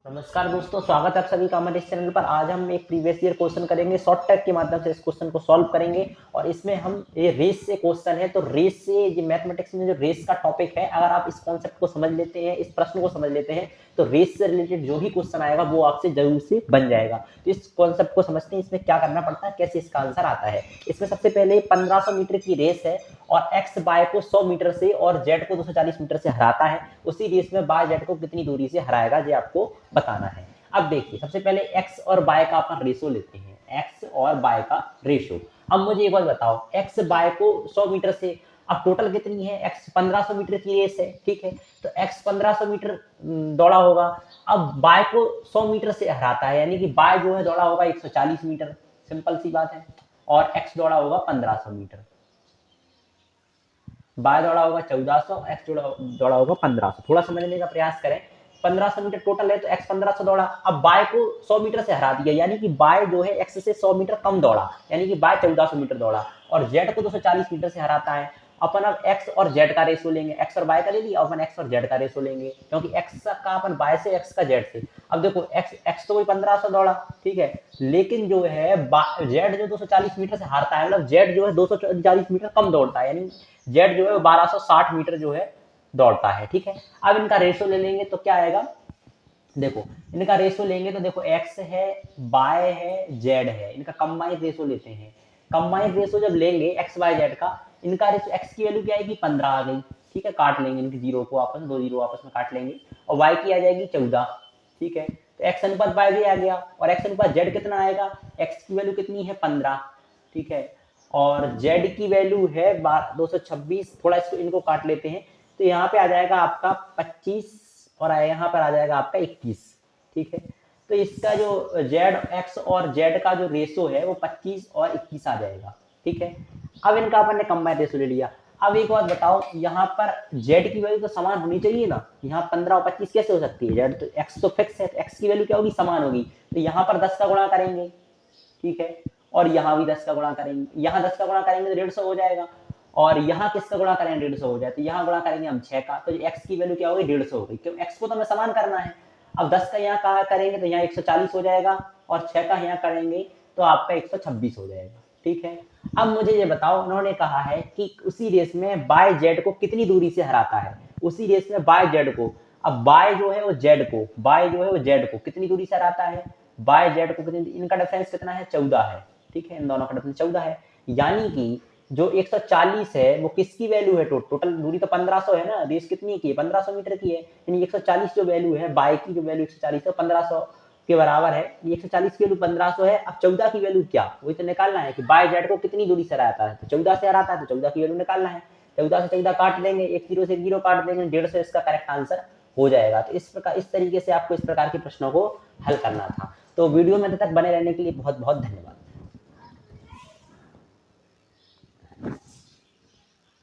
नमस्कार दोस्तों, स्वागत है आप सभी का हमारे इस चैनल पर। आज हम एक प्रीवियस ईयर क्वेश्चन करेंगे, शॉर्ट ट्रैक के माध्यम से इस क्वेश्चन को सॉल्व करेंगे। और इसमें हम ये रेस से क्वेश्चन है, तो रेस से ये मैथमेटिक्स में जो रेस का टॉपिक है, अगर आप इस कॉन्सेप्ट को समझ लेते हैं, इस प्रश्न को समझ लेते हैं, तो रेस से रिलेटेड जो भी क्वेश्चन आएगा वो आपसे जरूर से बन जाएगा। तो इस कॉन्सेप्ट को समझते हैं, इसमें क्या करना पड़ता है, कैसे इसका आंसर आता है। इसमें सबसे पहले 1500 मीटर की रेस है और एक्स बाय को 100 मीटर से और जेड को 240 मीटर से हराता है। उसी रेस में बाय जेड को कितनी दूरी से हराएगा, ये आपको बताना है। अब देखिए, सबसे पहले एक्स और बाय का अपन रेशो लेते हैं, एक्स और बाय का रेशो। अब मुझे एक बात बताओ, एक्स बाय को 100 मीटर से, अब टोटल कितनी है, एक्स 1500 मीटर की रेस है, ठीक है। तो एक्स 1500 मीटर दौड़ा होगा। अब बाय को 100 मीटर से हराता है, यानी कि बाय जो है दौड़ा होगा 140 मीटर, सिंपल सी बात है। और एक्स दौड़ा होगा 1500 मीटर, बाय दौड़ा होगा 1400, एक्स दौड़ा होगा 1500। थोड़ा समझने का प्रयास करें। 1500 मीटर टोटल है, तो एक्स 1500 दौड़ा। अब बाय को 100 मीटर से हरा दिया, यानी कि बाय जो है एक्स से 100 मीटर कम दौड़ा, यानी कि बाय 1400 मीटर दौड़ा। और जेड को 240 मीटर से हराता है। अपन अब एक्स और जेड का रेशो लेंगे, एक्स और बाय का ले लिया, अपन एक्स और जेड का रेशो लेंगे, क्योंकि एक्स का अपन बाय से, एक्स का जेड से। अब देखो, एक्स तो वही 1500 दौड़ा, ठीक है, लेकिन जो है जेड जो 240 मीटर से हारता है, मतलब जेड जो है 240 मीटर कम दौड़ता है, यानी जेड जो है 1260 मीटर जो है दौड़ता है, ठीक है। अब इनका रेशो ले लेंगे तो क्या आएगा, देखो इनका रेशो लेंगे तो देखो, एक्स है, बाय है, जेड है, इनका कंबाइंड रेशो लेते हैं। कंबाइंड रेशो जब लेंगे एक्स बाय जेड का, इनका रेशो, एक्स की वैल्यू क्या आएगी, 15 आ गई, ठीक है, काट लेंगे इनकी जीरो को, आपस दो जीरो आपस में काट लेंगे। और वाई की आ जाएगी 14, ठीक है। तो एक्स अनुपात बाय भी आ गया, और एक्स अनुपात जेड कितना आएगा, एक्स की वैल्यू कितनी है, 15, ठीक है। और जेड की वैल्यू है 226, थोड़ा इसको इनको काट लेते हैं, तो यहाँ पे आ जाएगा आपका 25 और यहाँ पर आ जाएगा आपका 21, ठीक है। तो इसका जो जेड, एक्स और जेड का जो रेशो है वो 25 और 21 आ जाएगा, ठीक है। अब इनका अपन ने कंबाइंड रेशो ले लिया। अब एक बात बताओ, यहाँ पर जेड की वैल्यू तो समान होनी चाहिए ना, यहाँ 15 और 25 कैसे हो सकती है, जेड तो एक्स तो फिक्स है, तो एक्स की वैल्यू क्या होगी, समान होगी। तो यहाँ पर 10 का गुणा करेंगे, ठीक है, और यहाँ भी 10 का गुणा करेंगे, यहाँ 10 का गुणा करेंगे तो 150 हो जाएगा। और यहाँ किसका गुणा करेंगे, 150 हो जाए, तो यहाँ गुणा करेंगे हम 6 का, तो एक्स की वैल्यू क्या होगी, 150 हो गई, क्यों, एक्स को तो हमें समान करना है। अब 10 का यहाँ कहा करेंगे तो यहाँ 140 हो जाएगा, और 6 का यहाँ करेंगे तो आपका 126 हो जाएगा, ठीक है। अब मुझे ये बताओ, उन्होंने कहा है कि उसी रेस में बाय जेड को कितनी दूरी से हराता है, उसी रेस में बाय जेड को। अब बाय जो है वो जेड को, बाय जो है वो जेड को कितनी दूरी से हराता है, बाय जेड को कितनी, इनका डिफरेंस कितना है, 14 है, ठीक है, इन दोनों का डिफरेंस 14 है। यानी कि जो 140 है वो किसकी वैल्यू है, टोटल दूरी तो 1500 है ना, रेस कितनी की है, 1500 मीटर की है, यानी 140 जो वैल्यू है, बाय की जो वैल्यू 140 है, 1500 के बराबर है। 140 की वैल्यू 1500 है। अब 14 की वैल्यू क्या, वही तो निकालना है कि बाय जेड को कितनी दूरी से हराता है, तो 14 से हराता है, तो 14 की वैल्यू निकालना है। 14 से 14 काट देंगे, एक जीरो से जीरो काट देंगे, 150 इसका करेक्ट आंसर हो जाएगा। तो इस प्रकार, इस तरीके से आपको इस प्रकार के प्रश्नों को हल करना था। तो वीडियो में तक बने रहने के लिए बहुत बहुत धन्यवाद।